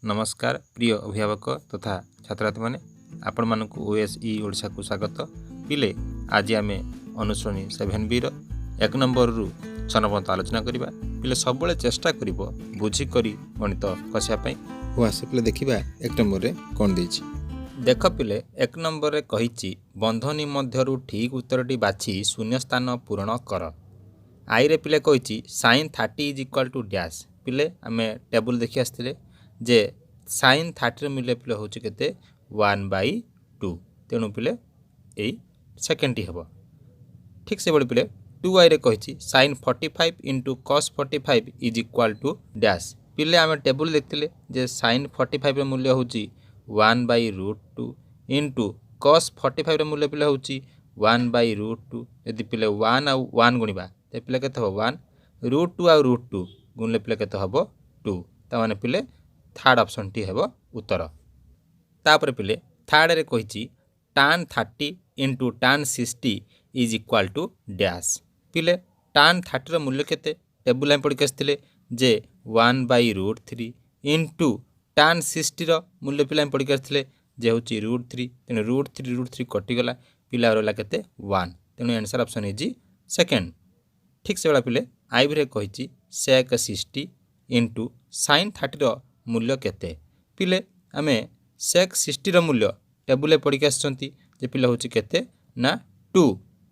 नमस्कार प्रिय अभिभावक तथा छात्र छात्री मैंने आपण मानक ओएसई ओडिशा को स्वागत पिले आज आम अनुश्रेणी 7B एक नंबर रु 6 पर्यंत आलोचना करवा पिले सब चेष्टा कर बुझिक गणित कषापी आसे पिले देखा एक नंबर रे कौन देछि देख पिले एक नंबर रे कहिछि बंधनी मध्यरु ठीक उत्तरटी बाछि शून्य स्थान पूरण कर आई रे पिले कहिछि sin 30 is equal to dash पिले आम टेबुल देखि आस्थिले जे sin 30 मूल्य पिले हूँ के 1/2 तेणु पिले यही सेकेंड टी हम ठीक से बड़ी पिले 2i रे कही sin 45 into cos 45 is equal to dash पिले आम टेबुल देखते जे sin 45 मूल्य हूँ 1/√2 इंटू cos 45 मूल्य पिले हूँ 1/√2 यदि पिले 1 आउ 1 गुणवा तो पिले के 1 √2 आउ √2 गुणले पिले के 2 ताने पिले थर्ड ऑप्शन टी हेबो उत्तर तापर पिले थर्ड रे कहिछि tan 30 into tan 60 is equal to dash पिले tan 30 रो मूल्य केते टेबुल में पढ़ के आस्थिले जे 1/√3 इंटू tan 60 रो मूल्य पिला में पढ़ के आस्थिले जे होछि √3 तेनु √3 कटि गला पिला रहला केते 1 तेनु आंसर ऑप्शन इज सेकंड ठीक से वाला पिले आई रे कहिछि sec 60 इंटू sin 30 रो मूल्य केते पिले आमे sec 60 रो मूल्य टेबुल पढ़ के आछंती जे पिले होछि केते ना 2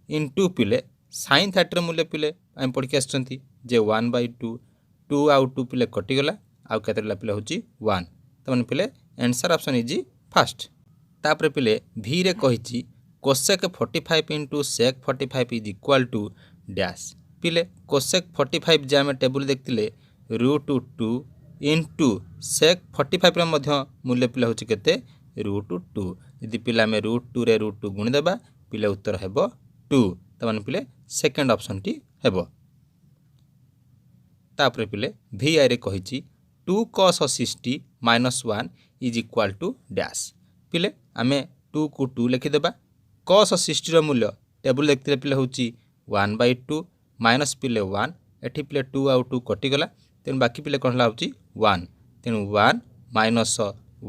इंटू पिले sin 30 रो मूल्य पिले आमे पढ़ के आछंती जे 1/2 2 आउ 2 पिले कटि गला आउ केतेला पिले होछि 1 तमन पिले आंसर ऑप्शन इज फर्स्ट तापर पिले v रे कहिछि cosec 45 into sec 45 is equal to dash पिले cosec 45 जे आमे टेबुल देखतिले √2 इंटू sec 45 मध्य मूल्य पिला होछि केते √2 यदि पिला में √2 रे √2 गुण देबा पिले उत्तर हेबो 2 तमन पिले सेकंड ऑप्शन टी हेबो तापर पिले vi रे कहिछि 2 cos 60 -1 is equal to dash पिले आमे 2 को 2 लिखि देबा cos 60 रो मूल्य टेबुल देखतिले पिले होछि 1/2 माइनस पिले 1 एठी पिले 2 आउ 2 कटि गला तेन बाकी पिले कोन होछि 1 तेनु 1 माइनस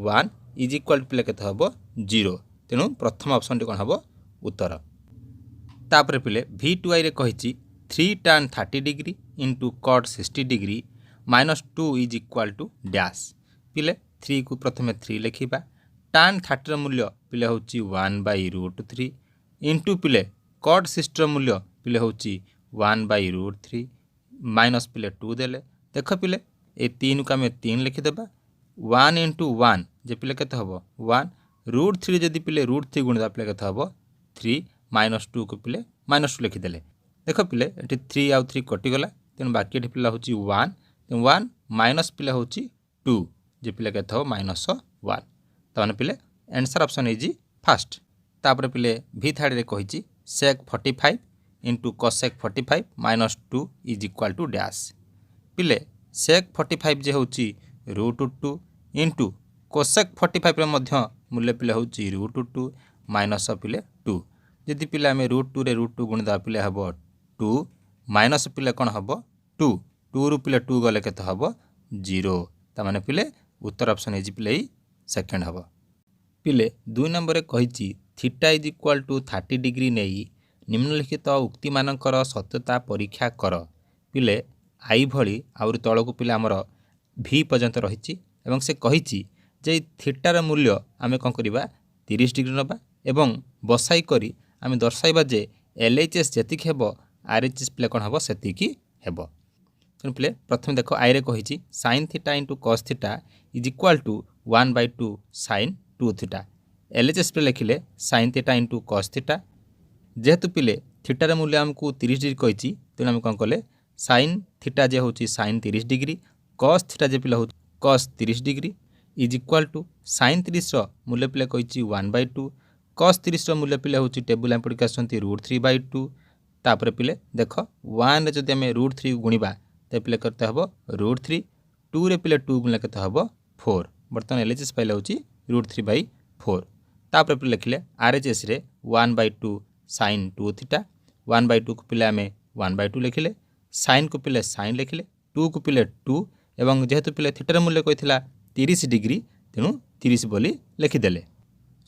1 इज इक्वल पिले केते हबो 0 तेनु प्रथम ऑप्शन टी कोन हबो उत्तर तापर पिले v2i रे कहिछि 3 tan 30 degree into cot 60 degree -2 is equal to dash पिले 3 को प्रथमे 3 लिखिबा tan 30 रो मूल्य पिले होछि 1/√3 इंटू पिले cot 60 रो मूल्य पिले होछि 1/√3 माइनस पिले 2 देले देख पिले ए 3 को आमे 3 लिखि देबा 1 इंटू 1 जे पिले केते हबो 1 √3 जदि पिले √3 गुणदा पिले केते हबो 3 -2 को पिले -2 लिखि देले देख पिले एठी 3 आउ 3 कटि गला तेन बाकी एठी पिला होछि 1 तेन 1 माइनस पिले होछि 2 जे पिले केते हबो -1 तने पिले आंसर ऑप्शन इज फर्स्ट तापर पिले v थर्ड रे कहिछि sec 45 into cosec 45 -2 is equal to dash पिले sec 45 जे होछि √2 इंटू cosec 45 रे मध्य मूल्य पिले होछि √2 माइनस पिले 2 यदि पिले आमे √2 रे √2 गुण दा पिले हबो 2 माइनस पिले कोन हबो 2 2 रु पिले 2 गले केते हबो 0 त माने पिले उत्तर ऑप्शन इज पिले सेकंड हबो पिले 2 नंबर रे कहिछि theta is equal to 30 degree नेई निम्नलिखित उक्ति मानकर सत्यता परीक्षा कर पिले आई भली आउर तळकु पिले हमर v पर्यंत रहिछि एवं से कहिछि जे थीटार मूल्य आमे कोन करिबा 30 डिग्री नबा एवं बसाई करी आमे दर्शाइबा जे LHS जेतिक हेबो RHS पिले कोन हबो सेतिकी हेबो तन पिले प्रथम देखो आई रे कहिछि sin theta into cos theta is equal to 1/2 sin 2 theta LHS पे लिखिले sin theta into cos theta जेहेतु पिले थीटार मूल्य हमकु 30 डिग्री कहिछि तेन हम कोन कले sin थीटा जे होछि sin 30 डिग्री cos थीटा जे पिले होछि cos 30 degree is equal to sin 30 रो मूल्य पिले कहिछि 1/2 cos 30 रो मूल्य पिले होछि टेबुल में पढ़ के आछंती √3/2 तापर पिले देखो 1 रे जदि हमें √3 गुणिबा ते पिले करते हबो √3 2 रे पिले 2 गुणले करते हबो 4 बर्तन LHS पाइले होछि √3/4 तापर पिले लिखले RHS रे 1/2 sin 2 थीटा 1/2 को पिले हमें 1/2 लिखिले sin को पिले sin लिखिले 2 को पिले 2 एवं जेहेतु पिले थीटार मूल्य कहिथिला 30 डिग्री तेणु 30 बोली लिखिदेले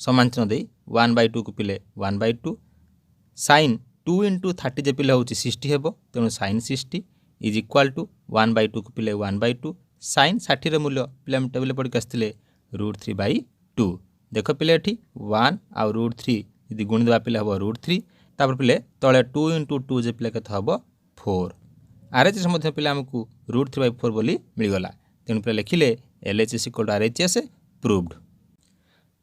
समान चिन्ह दे 1/2 को पिले 1/2 sin 2 × 30 जे पिले हूँ 60 हेबो तेणु sin 60 इज इक्वाल टू 1/2 को पिले 1/2 sin 60 मूल्य पिले टेबल पढ़ी आसते √3/2 देख पिले ये 1 आउ √3 यदि गुणी देवा पिले हम √3 तापर पिले तले 2 × 2 जे पिले केते हम 4 RHS मध्य पिले आमको √3/4 बोली मिलगला तेणु पिले लिखिले LHS = RHS प्रूव्ड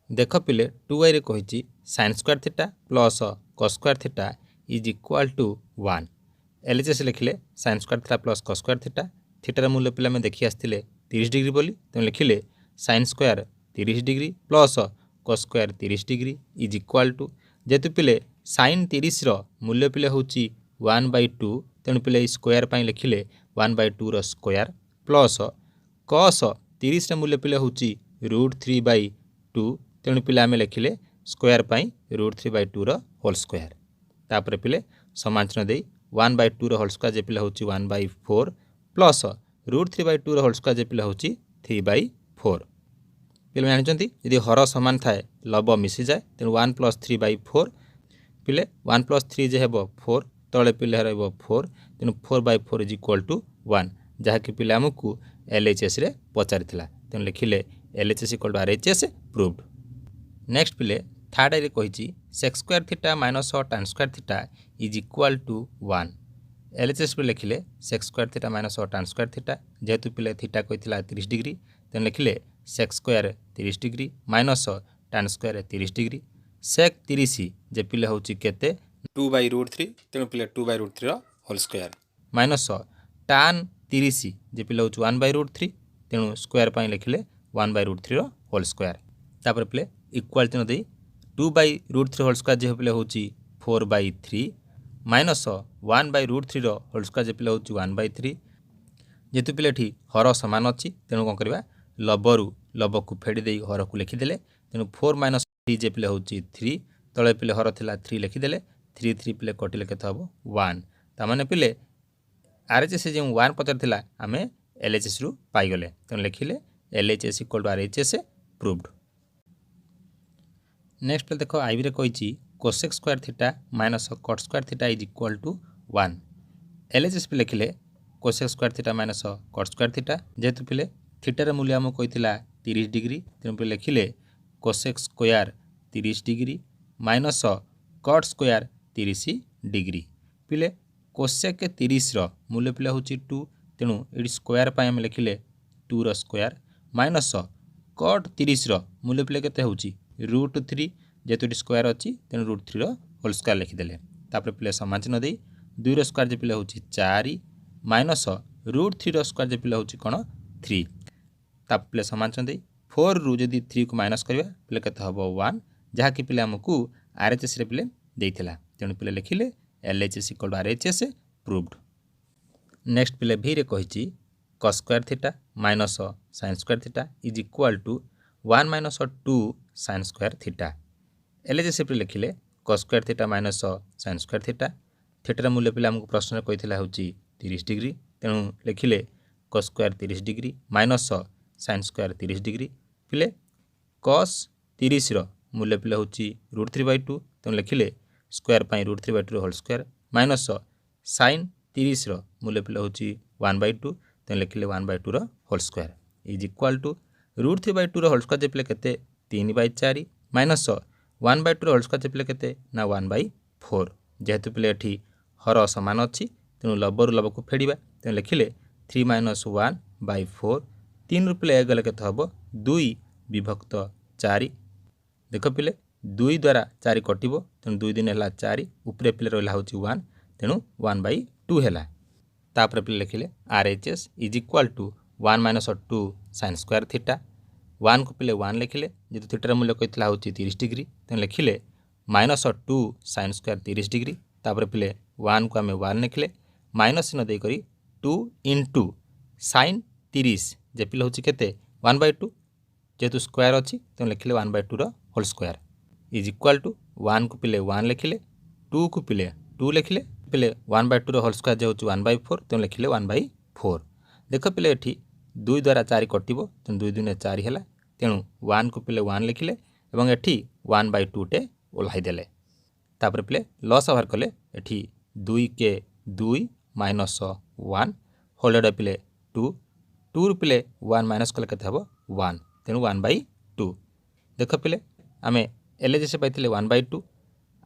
देख पिले 2y रे कहिछि sin square theta plus cos square theta is equal to 1 LHS लिखिले sin square theta plus cos square theta थीटार मूल्य पिले में देखि आस्तिले 30 डिग्री बोली तेणु लिखिले sin square 30 degree plus cos square 30 degree is equal to जेतु पिले sin 30 रो मूल्य पिले होछि 1/2 तेणु पिले स्क्वायर पाई लिखिले 1/2 रो स्क्वायर प्लस cos 30 रो मूल्य पिले होछि √3/2 तेणु पिले आमे लिखिले स्क्वायर पाई √3/2 रो होल स्क्वायर तापर पिले समान चिन्ह दे 1/2 रो होल स्क्वायर जे पिले होछि 1/4 प्लस √3/2 रो होल स्क्वायर जे पिले होछि 3/4 पिले जानिचंती यदि हर समान थाए लब मिसी जाए तेणु 1 + 3/4 पिले 1 + 3 जे हेबो 4 तले पिले रहबो 4 तेणु 4/4 इज इक्वल टू 1 जहाँकि पिले आमको LHS रे पचारिथिला तेणु लिखिले LHS = RHS प्रूव्ड नेक्स्ट पिले थर्ड रे कहिछि sec square theta minus tan square theta is equal to 1 LHS पे लिखिले sec square theta minus tan square theta जेहेतु पिले थीटा कहिथिला 30 डिग्री तेणु लिखिले sec square 30 degree minus tan square 30 degree sec 30 जे पिले होछि केते 2/√3 तेणु पिले 2/√3 रो होल स्क्वायर माइनस tan 30 जे पिले होछि 1/√3 तेणु स्क्वायर पाई लिखिले 1/√3 रो होल स्क्वायर तापर पिले इक्वल चिन्ह दे 2/√3 होल स्क्वायर जे पिले होछि 4/3 माइनस 1/√3 रो होल स्क्वायर जे पिले होछि 1/3 जेतु पिले ठी हर समान अछि तेणु कोन करबा लबरु लब को फेडी देई हर को लिखि देले तेणु 4 - 3 जे पिले होछि 3 तळे पिले हर थिला 3 लिखि देले 3 पिले कटिले केते हबो 1 ता माने पिले RHS जे 1 पचर थिला आमे LHS रु पाई गले तेणु लिखिले LHS = RHS प्रूव्ड नेक्स्ट देख आईबी रे कहिछि cosec square theta minus cot square theta is equal to 1 LHS पे लिखिले cosec square theta minus cot square theta जेतु पिले थीटार मूल्य हम कहिथिला 30 डिग्री तेणु पे लिखिले cosec square 30 degree minus cot square 30 degree पिले cosec 30 रो मूल्य पिले होछि 2 तेणु एडी स्क्वायर पाई हम लिखिले 2 रो स्क्वायर माइनस cot 30 रो मूल्य पिले केते होछि √3 जेतु स्क्वायर अछि तेणु √3 रो होल स्क्वायर लिखिदेले तापर पिले समान चिन्ह दे 2 रो स्क्वायर जे पिले होछि 4 माइनस √3 रो स्क्वायर जे पिले होछि कोन 3 तापर पिले समान चिन्ह दे 4 रु जदी 3 को माइनस करबा पिले केते हबो 1 जहा कि पिले हमकु RHS रे पिले देइथिला तेणु पिले लिखिले LHS = RHS प्रूव्ड नेक्स्ट पिले भी रे कहिछि cos square theta minus sin square theta is equal to 1 - 2 sin square theta LHS पे लिखिले cos square theta minus sin square theta थीटार मूल्य पिले हमको प्रश्न रे कहिथिला होछि 30 डिग्री तेणु लिखिले cos square 30 degree minus sin square 30 degree पिले cos 30 रो मूल्य पिले होछि √3/2 तेणु लिखिले स्क्वायर पाई √3/2 रो होल स्क्वायर माइनस sin 30 रो मूल्य पिले होछि 1/2 तेणु लिखिले 1/2 रो whole square is equal to √3/2 रो होल स्क्वायर जे पिले केते 3/4 माइनस 1/2 रो होल स्क्वायर जे पिले केते ना 1/4 जेहेतु पिले एठी हर समान अछि तेणु लबरु लब को फेडिबा तेणु लिखिले 3 - 1/4 3 रु पिले गले केते हबो 2/4 देखो पिले 2 द्वारा 4 कटिबो तेणु 2 दिन हला 4 ऊपरे पिले रहला होछि 1 तेणु 1/2 हला तापर पिले लिखिले RHS is equal to 1 - 2 sin square theta 1 को पिले 1 लिखिले जेतु थीटार मूल्य कहितला होछि 30 डिग्री तेन लिखिले -2 sin स्क्वायर 30 डिग्री तापर पिले 1 को आमे 1 लिखिले माइनस चिन्ह दे करी 2 * sin 30 जे पिले होछि केते 1/2 जेतु स्क्वायर अछि तेन लिखिले 1/2 रो whole square is equal to 1 को पिले 1 लिखिले 2 को पिले 2 लिखिले पिले 1/2 रो होल स्क्वायर जे होछि 1/4 तेन लिखिले 1/4 देखो पिले एठी 2 द्वारा 4 कटिबो तेणु 2 2 4 है तेणु 1 को पिले 1 लिखिले और एठी 1/2 टे ओल्हाई देले तापर पिले लस बाहर कले एठी 2 के 2 माइनस 1 होल्ड पिले 2 2 पिले 1 माइनस कले केते हबो 1 तेणु 1/2 देख पिले आमे LHS पाइथिले 1/2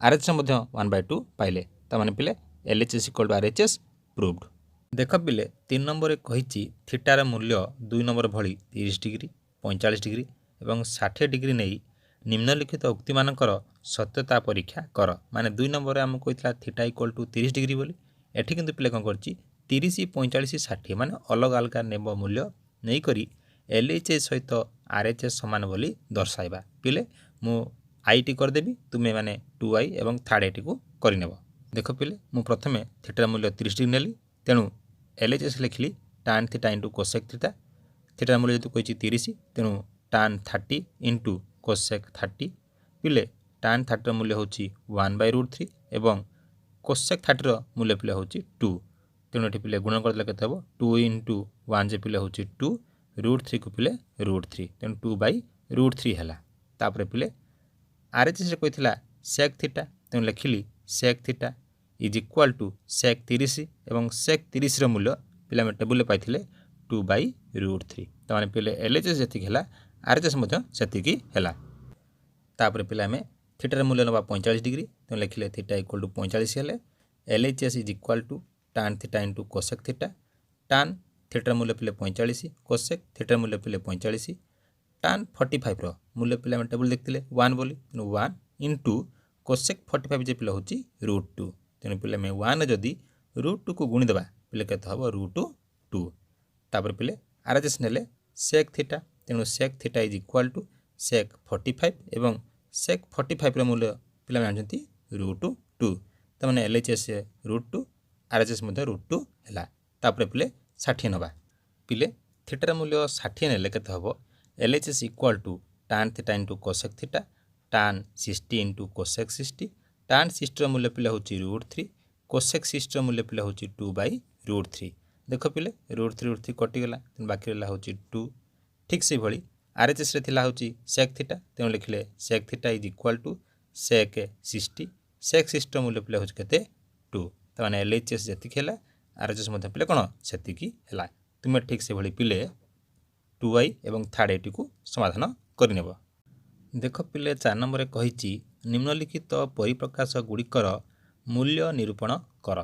RHS मध्य 1/2 पाइले तामाने पिले LHS = RHS प्रूव्ड। देख पिले 3 नंबर कहिछि थीटार मूल्य 2 नंबर भली 30 डिग्री 45 डिग्री और 60 डिग्री नहीं निम्नलिखित उक्ति मानकर सत्यता परीक्षा कर माने 2 नंबर आमको कहितला थीटा = 30 डिग्री बोली एठी किंतु पिले कोन करछि 30 45 60 माने अलग अलग नेब मूल्य नहीं करी LHS सहित RHS समान बोली दर्शाइबा पिले मु आईटी कर देबी तुमे माने 2i एवं थर्ड आईटी को करि नेबो। देखो पिले मु प्रथमे थीटार मूल्य 30 डिग्री नेली तेणु LHS लिखली tan theta into cosec theta थीटार मूल्य जो कहिछि 30 तेणु tan 30 इंटू कोसेक 30 पिले tan 30 मूल्य होछि 1/√3 एवं कोसेक 30 रो मूल्य पिले होछि 2 तेणु एठी पिले गुणन करले केते हबो 2 इंटू 1 जे पिले होछि 2 √3 को पिले √3 तेणु 2/√3 हैला तापर पिले RHS रे कहितला sec थीटा तेणु लिखिली sec theta is equal to sec 30 एवं sec 30 रो मूल्य पिला में टेबुल पाइथिले 2/√3 त माने पिले LHS जति हैला RHS मध्य सेतिकी हैला तापर पिला में थीटा मूल्य नबा 45 डिग्री तेणु लिखिले थीटा = 45 हेले LHS is equal to tan theta into cosec theta tan theta मूल्य पिले 45 कोसेक थीटा मूल्य पिले 45 tan 45 रो मूल्य पिला में टेबल देखथिले 1 बोली तेणु 1 इंटू कोसेक 45 जे पिला होची √2 तेणु पिले में 1 जदी √2 को गुणी देबा पिले केते हबो √2 तापर पिले RHS नेले sec थीटा तेणु sec theta is equal to sec 45 एवं sec 45 रो मूल्य पिला में जानती √2 त माने LHS √2 RHS मध्ये √2 हैला तापर पिले 60 नबा पिले थीटा मूल्य 60 नेले केते हबो LHS equal to tan theta into cosec theta tan 60 into cosec 60 tan 60 रो मूल्य पिले होची √3 कोसेक 60 रो मूल्य पिले होची 2/√3 देखो पिले √3 कटि गला तेन बाकी रहला होची 2 ठीक से भली RHS रे थिला होची sec थीटा तेन लिखले sec theta is equal to sec 60 sec 60 रो मूल्य पिले होची केते 2 त माने LHS जति खेला RHS मध्ये पिले कोन सेतिकी हैला तुमे ठीक से भली पिले 2i एवं थर्ड आईटी को समाधान करि नेबो। देखो पिले 4 नंबर कहिछि निम्नलिखित परिप्रकाश गुड़िकर मूल्य निरूपण कर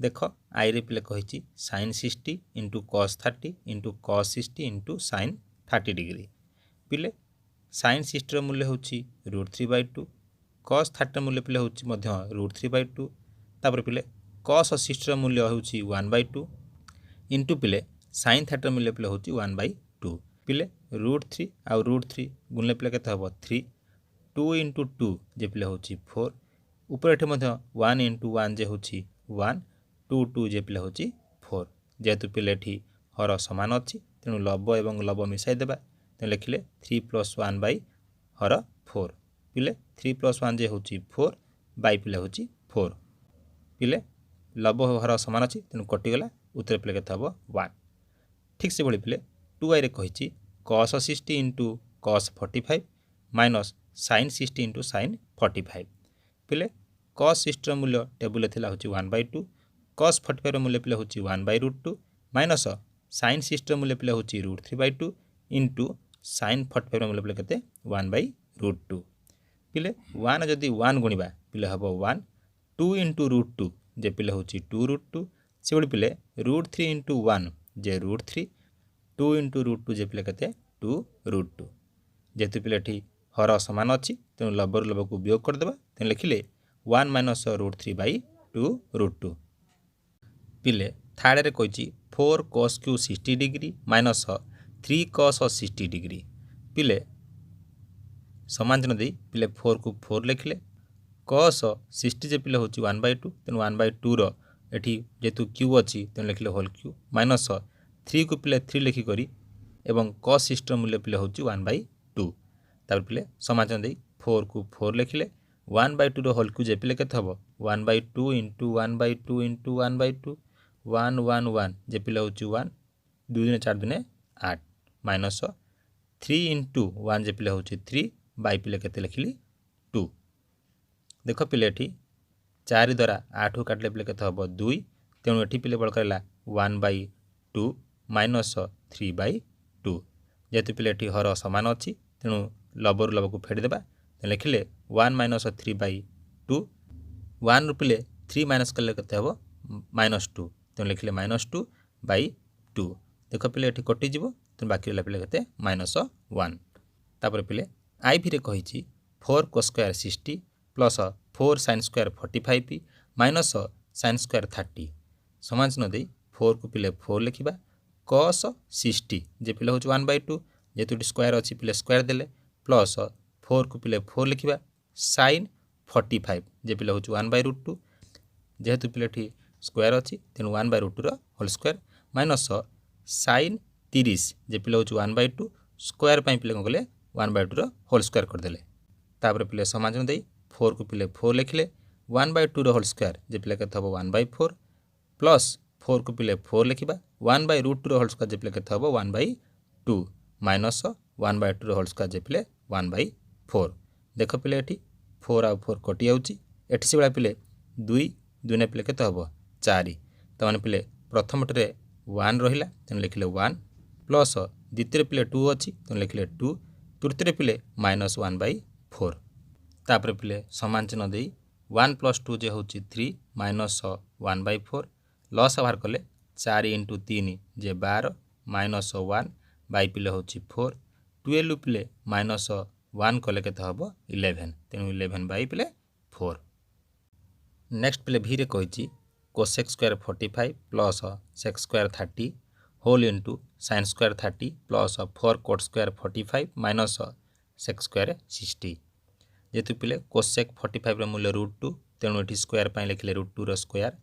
देख आई रे पिले कहिछि sin 60 into cos 30 into cos 60 into sin 30 degree पिले sin 60 रो मूल्य होछि √3/2 cos 30 मूल्य पिले होछि मध्य √3/2 तापर पिले cos 60 रो मूल्य होछि 1/2 इंटू पिले sin 30 मूल्य पिले होछि 1/2 पिले √3 आ √3 गुणले पिले केते हबो 3 2 इंटू 2 जे पिले होछि 4 ऊपर एठे मध्य 1 इंटू 1 जे होछि 1 2 2 जे पिले होछि 4 जेतु पिले एठी हर समान अछि तेणु लब एवं लब मिसाई देबा तेणु लिखिले 3 + 1 बाय हर 4 पिले 3 + 1 जे होछि 4 बाय पिले होछि 4 पिले लब हर समान अछि तेणु कटि गला उत्तर पिले केते हबो 1 ठीक से भली पिले 2i रे कहिछि cos 60 into cos 45 minus sin 60 into sin 45 पिले cos 60 रो मूल्य टेबुल थिला होछि 1/2 cos 45 रो मूल्य पिले होछि 1/√2 माइनस sin 60 रो मूल्य पिले होछि √3/2 इंटू sin 45 रो मूल्य पिले केते 1/√2 पिले 1 जदी 1 गुणिबा पिले हबो 1 2 इंटू √2 जे पिले होछि 2√2 से बडी पिले √3 इंटू 1 जे √3 2 इंटू √2 जे पिले केते 2√2 जेतु पिले ठी हर समान अछि तेणु लबर लब को वियोग कर देबा तेन लिखिले 1 माइनस √3/2√2 पिले थर्ड रे कहिछि 4 cos q 60 degree minus 3 cos 60 degree पिले समान चिन्ह दे पिले 4 को 4 लिखिले cos 60 जे पिले होछि 1/2 तेणु 1/2 रो एठी जेतु q अछि तेन लिखिले होल q माइनस 3 को पिले 3 लिखि करी एवं cos 60 मूल्य पिले होछि 1/2 तापर पिले समान चिन्ह दे 4 को 4 लिखिले 1/2 रो होल q जे पिले केते हबो 1/2 इंटू 1/2 इंटू 1/2 1 1 1 जे पिले होछि 1 2 दिन 4 दिन 8 माइनस 3 इंटू 1 जे पिले हूँ 3 बाई पिले के लिखिली 2 देख पिले ये 4 द्वारा 8 को काटिले पिले के हम 2 तेणु ये पिले बड़ कर 1/2 माइनस 3/2 जेहेतु पिले ये हर सामान अच्छी तेणु लबरू लब को फेड़देबा लिखिले 1 माइनस 3/2 1 रु पिले 3 माइनस कले के हम -2 तेणु लिखिले -2/2 देख पिले ये कटिजी तेणु बाकी रहा पिले के -1 तापर पिले IV रे कही 4 cos square 60 plus 4 sin square 45 minus sin square 30 समान चिन्ह दे 4 को पिले 4 लिखा cos 60 जे पिले हूँ 1/2 जेहेतु स्क्वायर अच्छी पिले स्क्वायर देले प्लस 4 को पिले 4 लिखा sin 45 जे पिले हूँ 1/√2 जेहेतु पिले स्क्वायर अच्छी तेणु 1/√2 होल स्क्वायर माइनस sin 30 जे पिले हूँ 1/2 स्क्वायर पिले कौन कले 1/2 होल स्क्वायर करदे तापर पिले समाजन दे 4 को पिले 4 लिखिले 1/2 होल स्क्वायर जे पिले के 1/4 प्लस 4 को पिले 4 लिखा 1/√2 होल स्क्वायर जे पिले के 1/2 माइनस 1/2 होल स्क्वायर जे पिले 1/4 देख पिले ये 4 आउ 4 कटि जाऊँगी एटी से पिले 2 2 पिले के हम 4 तमाने पिले प्रथम टे 1 रहा तेणु लिखिले 1 प्लस द्वितीय पिले 2 अच्छी तेणु लिखिले 2 तृतीय पिले -1/4 तापर पिले समान चिन्ह दे 1 + 2 जे हूँ 3 माइनस 1/4 लस बाहर कले 4 × 3 जे 12 माइनस 1 बाई पिले हूँ 4 12 पिले -1 कले के हम 11 तेणु 11 बाई पिले 4 नेक्स्ट पिले भी रे कही cosec square 45 plus sec square 30 whole into sin square 30 plus 4 cot square 45 minus sec square 60 जेहेतु पिले cosec 45 मूल्य √2 तेणु ये स्क्वायर लिखिले √2 स्क्वायर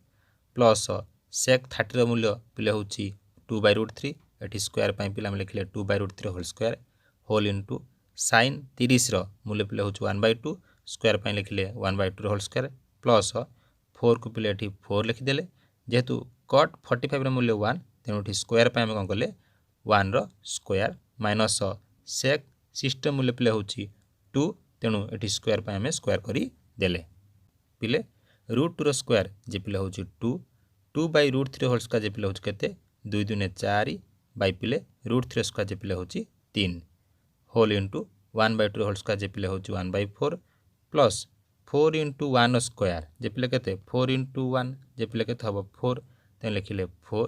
प्लस sec 30 मूल्य पिले हूँ 2/√3 ये स्क्वायर पिले लिखिले 2/√3 whole square whole into sin 30 मूल्य पिले हूँ 1/2 स्क्वायर लिखिले 1/2 होल स्क्वायर प्लस 4 को पिले 4 लिखिदेले जेहेतु cot 45 मूल्य 1 तेणु स्क्वायर कौन कले 1 स्क्वायर माइनस sec 60 मूल्य पिले हूँ 2 तेणु ये स्क्वायर स्क्वायर करदेले पिले √2 स्क्वायर जे पिले हूँ 2/√3 होल स्क्वायर जे पिले हूँ केते 2 2 4 बाई पिले √3 स्क्वायर जे पिले हूँ 3 होल इंटू 1/2 होल स्क्वायर जे पिले हूँ 1/4 प्लस 4 × 1 स्क्वायर जे पिले केते 4 × 1 जे पिले केते हम 4 तेणु लिखिले 4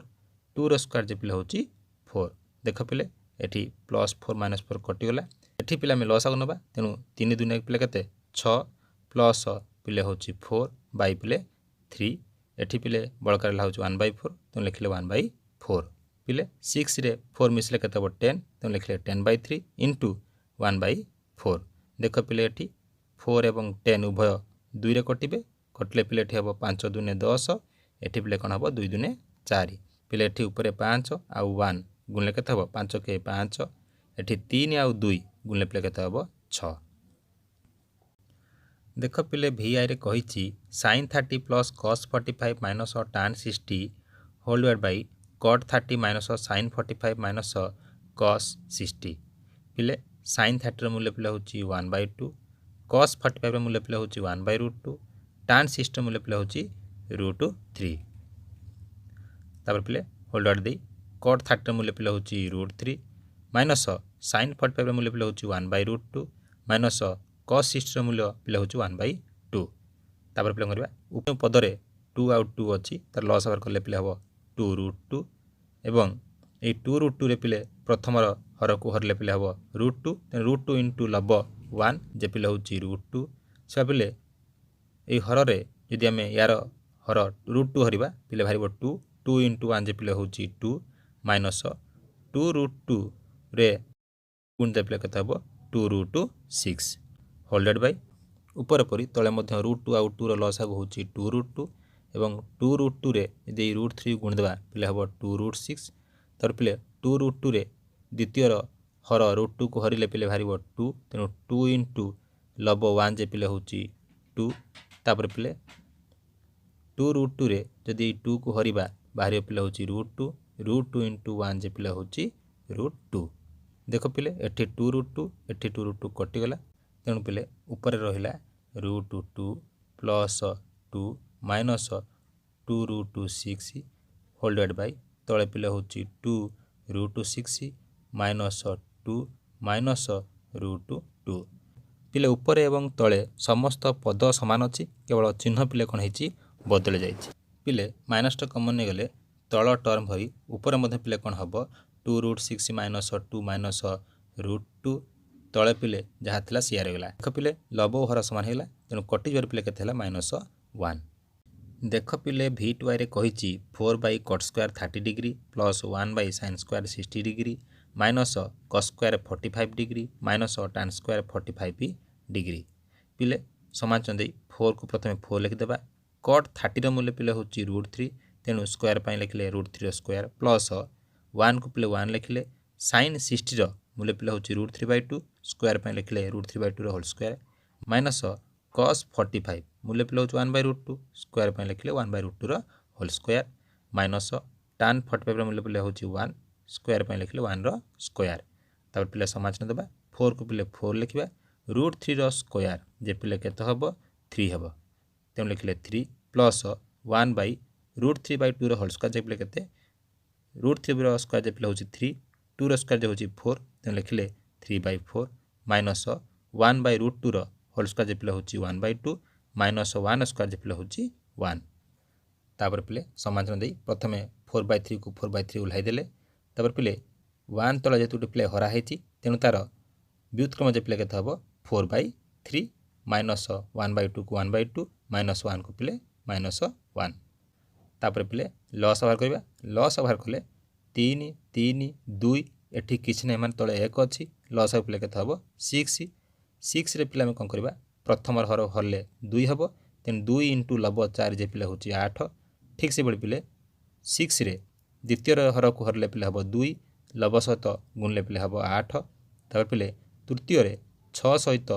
2 स्क्वायर जे पिले हूँ 4 देख पिले ये +4 -4 कटिगला ये पिले आम लस आगे ना तेणु 3 2 पिले केते 6 प्लस पिले हूँ 4 बाई पिले 3 ये पिले बड़कार हूँ 1/4 तेणु लिखिले 1/4 पिले 6 रे 4 मिसले केते हम 10 तेणु लिखिले 10/3 इंटू 1/4 देख पिले ये 4 एवं 10 उभय 2 रे कटिबे कटिले पिले हम 5 2 10 ये पिले कौन हम 2 2 4 पिले ये ऊपर 5 आउ 1 गुणले के हम 5 के 5 ये 3 आउ 2 गुणले पिले के हम 6 देख पिले VI रे कही sin 30 plus cos 45 minus tan 60 whole divide by cot 30 minus sin 45 minus cos 60 पिले sin 30 मूल्य पिले हूँ 1/2 cos 45 मूल्य पिले हूँ 1/√2 tan 60 मूल्य पिले हूँ √3 तापर पिले होल डिवाइड दे cot 30 मूल्य पिले हूँ √3 माइनस sin 45 मूल्य पिले हूँ 1/√2 माइनस cos 60 मूल्य पिले हूँ 1/2 तापर पिले करवा उप पदरे 2 आउ 2 अच्छी तार लस आवर कले पिले हम 2√2 एवं ये 2√2 रे पिले प्रथम हर को हरले पिले हम √2 √2 इंटू लब 1 जे पिले हूँ √2 से पिले ये हर रे यदि आम यार हर √2 हरवा पिले बाहर 2 2 इंटू 1 जे पिले हूँ 2 माइनस 2√2 रे गुण दे पिले कत हम 2√6 होल्डेड बाई ऊपर परी तले √2 आउ 2 लस आग हूँ 2√2 एवं 2√2 रे यदि √3 गुण देवा पिले हम 2√6 तर पिले 2√2 रे द्वितीय हर √2 को हरिले पिले बाहर 2 तेणु 2 इंटू लब 1 जे पिले हूँ 2 तापर पिले 2√2 रे जदि 2 को हरवा बाहर पिले हूँ √2 √2 इंटू 1 जे पिले हूँ √2 देख पिले एठी 2√2 एठी 2√2 कटिगला तेणु पिले ऊपर रहिला √2 plus 2 minus 2√6 whole divide by तले पिले होची 2√6 माइनस 2 माइनस √2 पिले ऊपर एवं तले समस्त पद समान अच्छी केवल चिन्ह पिले कौन है बदल जाइए पिले माइनस टा कमन नहीं गले तल टर्म भरी ऊपर मध्य पिले कौन हम 2√6 माइनस 2 माइनस √2 तले पिले जहाँ थी सीआर होगा देख पिले लब हर सामान होगा तेणु कटिजार पिले के -1 देख पिले V2 रे कही 4 by cot square 30 degree plus 1 by sine square 60 degree minus cos square 45 degree minus tan square 45 degree पिले समान चंदे 4 को प्रथम 4 लिखिदेबा कट 30 मूल्य पिले हूँ √3 तेणु स्क्वायर पाई लिखिले √3 स्क्वायर प्लस 1 को पिले 1 लिखिले साइन 60 मूल्य पिले हूँ √3/2 स्क्वायर पाई लिखिले √3/2 होल स्क्वायर माइनस कस 45 मूल्य पिले हूँ 1/√2 स्क्वायर पाई लिखिले 1/√2 होल स्क्वायर माइनस tan 45 मूल्य पिले हूँ 1 स्क्वायर पाई लिखिले 1 स्क्वायर तापर पिले समाचन देबा 4 को पिले 4 लिखिबा √3 स्क्वायर जे पिले केते हबो 3 हबो तेणु लिखिले 3 प्लस 1 बाई √3/2 होल स्क्वायर जे पिले केते √3 स्क्वायर जे पिले हूँ 3 2 स्क्वायर जे हूँ 4 तेणु लिखिले 3/4 माइनस 1/√2 होल स्क्वायर जे पिले हूँ 1/2 माइनस 1 स्क्वायर जे पिले हूँ 1 तापर पिले समाधान दे प्रथमे 4/3 को 4/3 उल्हाई देले तापर पिले 1 तला जेतु पिले हरा हेची तेणु तार व्युत्क्रम जे पिले केते हबो 4/3 माइनस 1/2 को 1/2 माइनस 1 को पिले -1 तापर पिले लॉस बाहर करबा लॉस बाहर कले 3 3 2 एठी किछ नै मान तले 1 अछि लॉस पिले केते हबो 6 6 रे पिले हम कोन करबा प्रथम हर हरले 2 हबो तेन 2 * लब 4 जे पिले होची 8 ठीक से बड़ी पिले 6 रे द्वितीय हर को हरले पिले हबो 2 लब सहित गुणले पिले हबो 8 तापर पिले तृतीय रे 6 सहित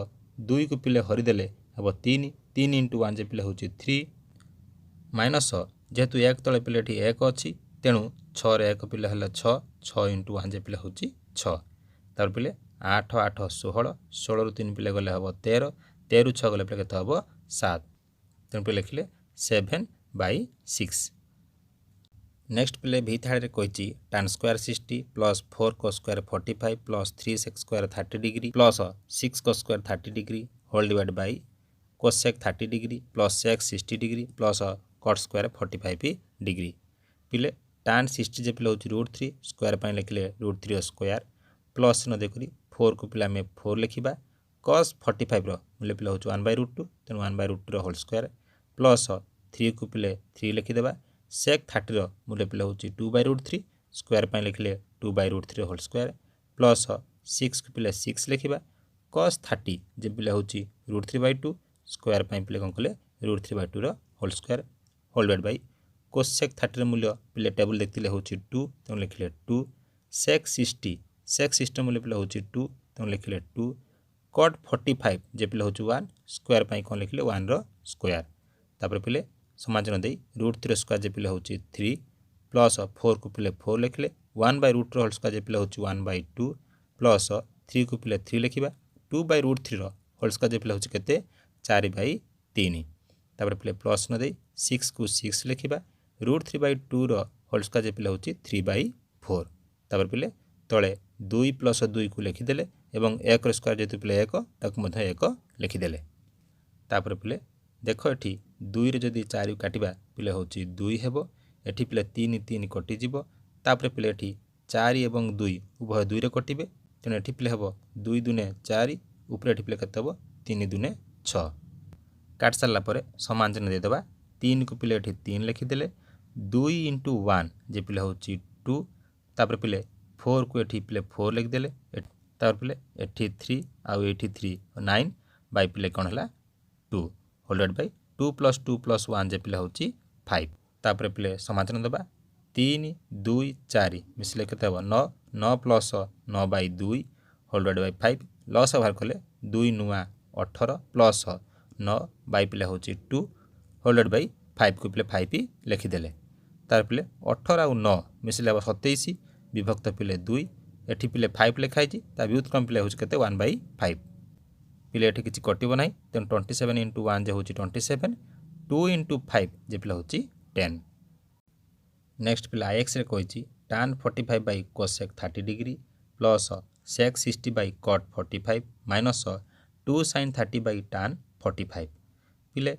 2 को पिले हरिदेले हबो 3 3 * 1 जे पिले होची 3 माइनस जेहेतु 1 तले पिले ठी 1 अछि तेणु 6 रे 1 पिले हले 6 6 * 1 जे पिले होची 6 तापर पिले 8 8 16 16 रु 3 पिले गले हबो 13 13 रु 6 गले पिले केते हबो 7 तेणु पिले लिखिले 7/6 नेक्स्ट पिले V3 रे कहिची tan square 60 plus 4 cos square 45 plus 3 sec square 30 degree plus 6 cos square 30 degree whole divide by cos sec 30 degree plus sec 60 degree plus cot square 45 degree पिले tan 60 जे पिले होची √3 स्क्वायर पाई लिखिले √3 स्क्वायर प्लस न देखरी 4 को पिला में 4 लिखिबा cos 45 रो मूल्य पिले होची 1/√2 तेणु 1/√2 रो होल स्क्वायर प्लस 3 को पिले 3 लिखि देबा sec 30 रो मूल्य पिले होची 2/√3 स्क्वायर पाई लिखिले 2/√3 होल स्क्वायर प्लस 6 को पिले 6 लिखिबा cos 30 जे पिले होची √3/2 स्क्वायर पाई पिले कोन कले √3/2 रो whole square whole divide by cos sec 30 रो मूल्य पिले टेबल देखतिले होची 2 तेणु लिखिले 2 sec 60 मूल्य पिले होची 2 तेणु लिखिले 2 cot 45 जे पिले होची 1 स्क्वायर पाई कोन लिखिले 1 रो स्क्वायर तापर पिले समाजन दे √3 स्क्वायर जे पिले होची 3 प्लस 4 को पिले 4 लिखिले 1/√3 होल स्क्वायर जे पिले होची 1/2 प्लस 3 को पिले 3 लिखिबा 2/√3 रो होल स्क्वायर जे पिले होची केते 4/3 तापर पिले प्लस न दे 6 को 6 लिखिबा √3/2 रो होल स्क्वायर जे पिले होची 3/4 तापर पिले तळे 2 + 2 को लिखिदेले एवं 1 रो स्क्वायर जेतु पिले 1 ताकु मध्य 1 लिखिदेले तापर पिले देखो एठी 2 रे जदी 4 काटिबा पिले होची 2 हेबो एठी पिले 3 3 कटि जिवो तापर पिले एठी 4 एवं 2 उभय 2 रे कटिबे तेन एठी पिले हेबो 2 * 2 = 4 ऊपर एठी पिले कते हेबो 3 * 2 = 6 काट सारला परे समान चिन्ह दे देबा 3 को पिले एठी 3 लिखि देले 2 * 1 जे पिले होची 2 तापर पिले 4 को एठी पिले 4 लिखि देले तापर पिले एठी 3 आ एठी 3 9 बाय पिले कोन हला 2 होल डिवाइड बाय 2 + 2 + 1 जे पिले होची 5 तापर पिले समाधान देबा 3 2 4 मिसले केते हबो 9 9 + 9/2 होल डिवाइड बाय 5 लॉस बाहर कले 2 नुआ 18 प्लस 9 बाय पिले होची 2 होल डिवाइड बाय 5 को पिले 5 लिखि देले तार पिले 18 आ 9 मिसले हबो 27 विभक्त पिले 2 एठी पिले 5 लिखाई ता व्युत्क्रम पिले होछि केते 1/5 पिले एठी किछि कटिबो नाही तेन 27 * 1 जे होछि 27 2 * 5 जे पिले होछि 10 नेक्स्ट पिले x रे कहिछि tan 45 / cosec 30 degree plus sec 60 / cot 45 minus 2 sin 30 / tan 45 पिले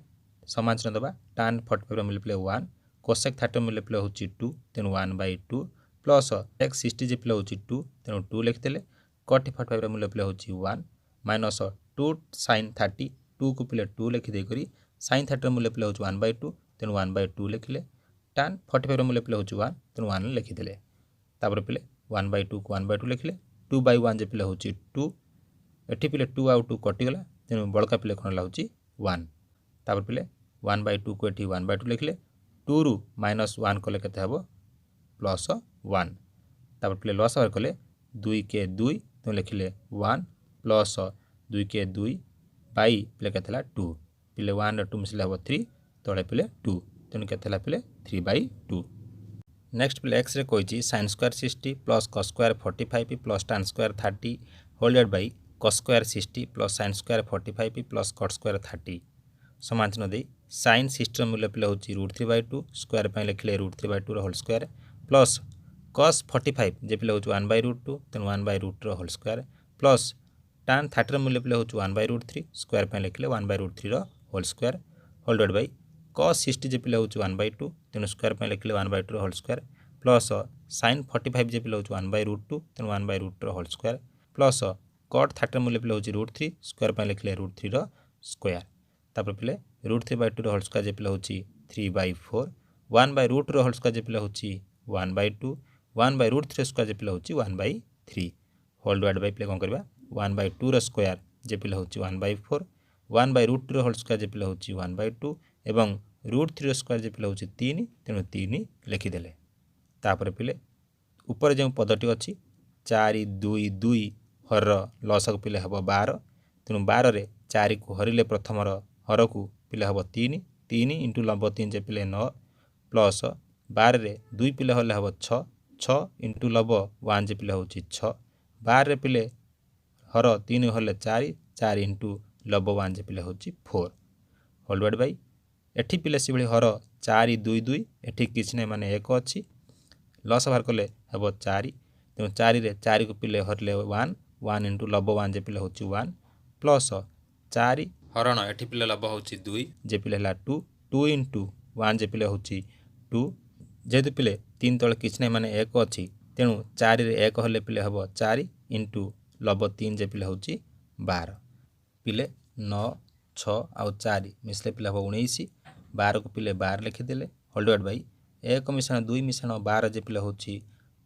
समाचरण दबा tan 45 रो मिले पिले 1 cosec 30 मिले पिले होछि 2 तेनु 1/2 प्लस sec 60 जे पिले होछि 2 तेनु 2 लिखिदेले cot 45 रो मिले पिले होछि 1 माइनस 2 sin 30 2 को पिले 2 लिखि दे करी sin 30 रो मिले पिले होछि 1/2 तेनु 1/2 लिखिले tan 45 रो मिले पिले होछि 1 तेनु 1 लिखिदेले तापर पिले 1/2 को 1/2 लिखिले 2/1 जे पिले होछि 2 एठी पिले 2 आउ 2 कटि गला तेनु बळका पिले कोन ला होछि 1 तापर पिले 1/2 को एठी 1/2 लिखिले 2 रु -1 कले केते हबो +1 तापर पिले लॉस बार कले 2 के 2 तो लिखिले 1 प्लस 2 के 2 बाई पिले केतेला 2 पिले 1 2 मिसले हबो 3 तळे पिले 2 तेनु केतेला पिले 3/2 नेक्स्ट पिले x रे कहिछि sin square 60 plus cos square 45 plus tan square 30 whole divided by cos square 60 plus sin square 45 plus cot square 30 समाचरण दे sin 60 रो मूल्य पिले होछि √3/2 स्क्वायर पय लिखले √3/2 रो होल स्क्वायर प्लस cos 45 जे पिले होछि 1/√2 तेनु 1/√2 रो होल स्क्वायर प्लस tan 30 रो मूल्य पिले होछि 1/√3 स्क्वायर पय लिखले 1/√3 रो whole square divided by cos 60 जे पिले होछि 1/2 तेनु स्क्वायर पय लिखले 1/2 रो होल स्क्वायर प्लस sin 45 जे पिले होछि 1/√2 तेनु 1/√2 रो होल स्क्वायर प्लस cot 30 रो मूल्य पिले होछि √3 स्क्वायर पय लिखले √3 रो स्क्वायर तापर पिले √3/2 रो होल स्क्वायर जे पिले होछि 3/4 1/√2 रो होल स्क्वायर जे पिले होछि 1/2 1/√3 स्क्वायर जे पिले होछि 1/3 होल डिवाइड बाय पिले कोन करबा 1/2 रो स्क्वायर जे पिले होछि 1/4 1/√2 रो होल स्क्वायर जे पिले होछि 1/2 एवं √3 रो स्क्वायर जे पिले होछि 3 तेनु 3 लिखि देले तापर पिले ऊपर जे पदटी अछि 4 2 2 हर लसक पिले हबो 12 तेनु 12 रे 4 को हरिले प्रथम रो हर को पिले हबो 3 3 * लंब 3 जे पिले 9 प्लस 12 रे 2 पिले हले हबो 6 6 * लंब 1 जे पिले होछि 6 12 रे पिले हर 3 हले 4 4 * लंब 1 जे पिले होछि 4 होल डिवाइड बाय एठी पिले सिबळी हर 4 2 2 एठी किछ नै माने 1 अछि लॉस बाहर कले हबो 4 तेनु 4 रे 4 को पिले हरले 1 1 * लंब 1 जे पिले होछि 1 प्लस 4 हरण एठी पिले लंब होछि 2 जे पिले हला 2 2 * 1 जे पिले होछि 2 जेतु पिले 3 तळे किछ नै माने 1 अछि तेनु 4 रे 1 हले पिले हबो 4 * लंब 3 जे पिले होछि 12 पिले 9 6 आउ 4 मिसले पिले हबो 19 12 को पिले 12 लिखि देले होल डिवाइड बाय 1 मिश्रण 2 मिश्रण 12 जे पिले होछि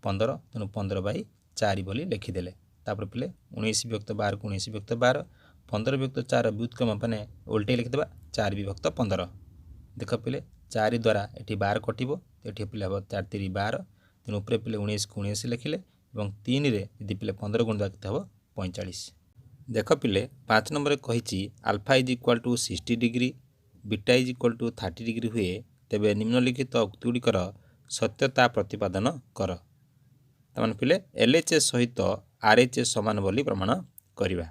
15 तेनु 15/4 बोली लिखि देले तापर पिले 19 विभक्त 12 को 19 विभक्त 12 15 विभक्त 4 व्युत्क्रम माने उल्टे लिखि देबा 4 विभक्त 15 देख पिले 4 द्वारा एठी 12 कटिबो एठी पिले हबो 4 3 12 तेनु ऊपर पिले 19 को 19 लिखिले एवं 3 रे यदि पिले 15 गुण दाकिते हबो 45 देख पिले 5 नंबर कहिछि अल्फा = 60 डिग्री बीटा = 30 डिग्री हुए तेबे निम्नलिखित उक्तिଗୁଡ଼ିकर सत्यता प्रतिपादन कर तमन पिले LHS सहित RHS समान बोली प्रमाण करिवा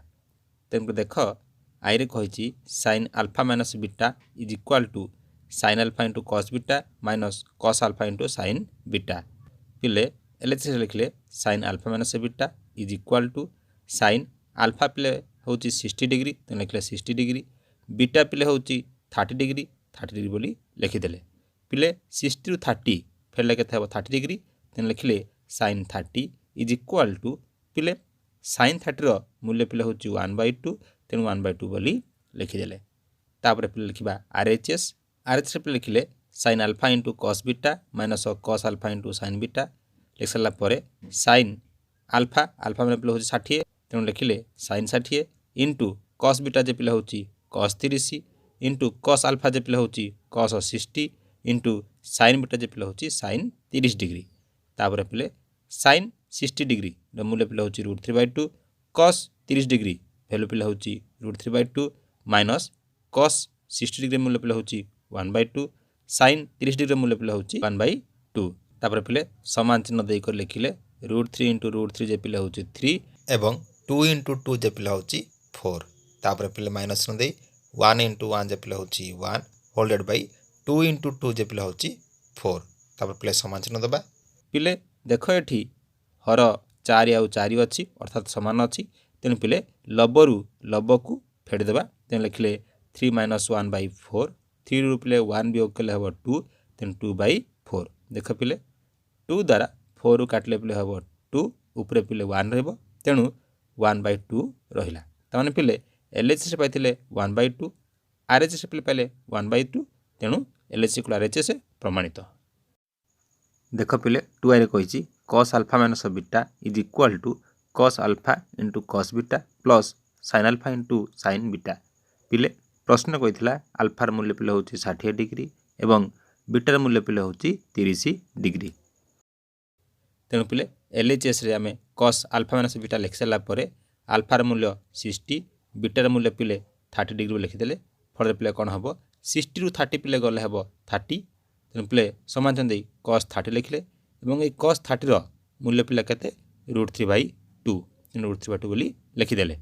तेन देख आई रे कहिछि sin alpha minus beta = sin alpha into cos beta minus cos alpha into sin beta पिले LHS लिखले sin alpha minus beta = sin alpha पिले होछि 60 डिग्री तेन लिखले 60 डिग्री बीटा पिले होछि 30 डिग्री बोली लिखि देले पिले 60 रु 30 फेले केते हबो 30 डिग्री तेन लिखले sin 30 = पिले sin 30 रो मूल्य पिले होछि 1/2 तेनु 1/2 बोली लिखि देले तापर पिले लिखिबा RHS पिले लिखले sin alpha into cos beta minus cos alpha into sin beta लिखला परे sin alpha माने पिले होछि 60 तेनु लिखिले sin 60 into cos beta जे पिले होछि cos 30 into cos alpha जे पिले होछि cos 60 into sin beta जे पिले होछि sin 30 डिग्री तापर पिले sin 60 डिग्री रो मूल्य पिले होछि √3/2 cos 30 डिग्री वैल्यू पिले होछि √3/2 माइनस cos 60 डिग्री मूल्य पिले होछि 1/2 sin 30 डिग्री मूल्य पिले होछि 1/2 तापर पिले समान चिन्ह देई कर लिखिले √3 इंटू √3 जे पिले होची 3 एवं 2 इंटू 2 जे पिले होची 4 तापर पिले माइनस न दे 1 इंटू 1 जे पिले होची 1 होल्डेड बाय 2 इंटू 2 जे पिले होची 4 तापर पिले समान चिन्ह दबा पिले देखो एठी हर 4 आउ 4 अछि अर्थात समान अछि तेन पिले लबरु लबकु फेड देबा तेन लिखले 3 - 1 बाय 4 3 रु पिले 1 वियोग कले हबो 2 तेन 2 बाय 4 देख पिले 2 द्वारा 4 रु काटले पिले हबो 2 ऊपरे पिले 1 रहबो तेनु 1 बाय 2 रहिला ताने पिले एलएचएस पाइथिले 1 बाय 2 आरएचएस पिले पाइले 1 बाय 2 तेनु एलएचएस को आरएचएस प्रमाणित देख पिले 2 रे कहिची cos alpha minus beta is equal to cos alpha into cos beta plus sin alpha into sin beta पिले प्रश्न कहिथिला अल्फार मूल्य पिले होची 60 डिग्री एवं बीटार मूल्य पिले होची 30 डिग्री तेणु पिले एलएचएस रे आमे cos अल्फा माइनस बीटा लिख सला परे अल्फार मूल्य 60 बीटार मूल्य पिले 30 डिग्री लिखिदेले फल पिले कौन हम 60 रु 30 पिले गले हम 30 तेणु पिले समान दे cos 30 लिखले और ये cos 30 रो मूल्य पिले केते √3/2 तेणु √3/2 बोली लिखिदेले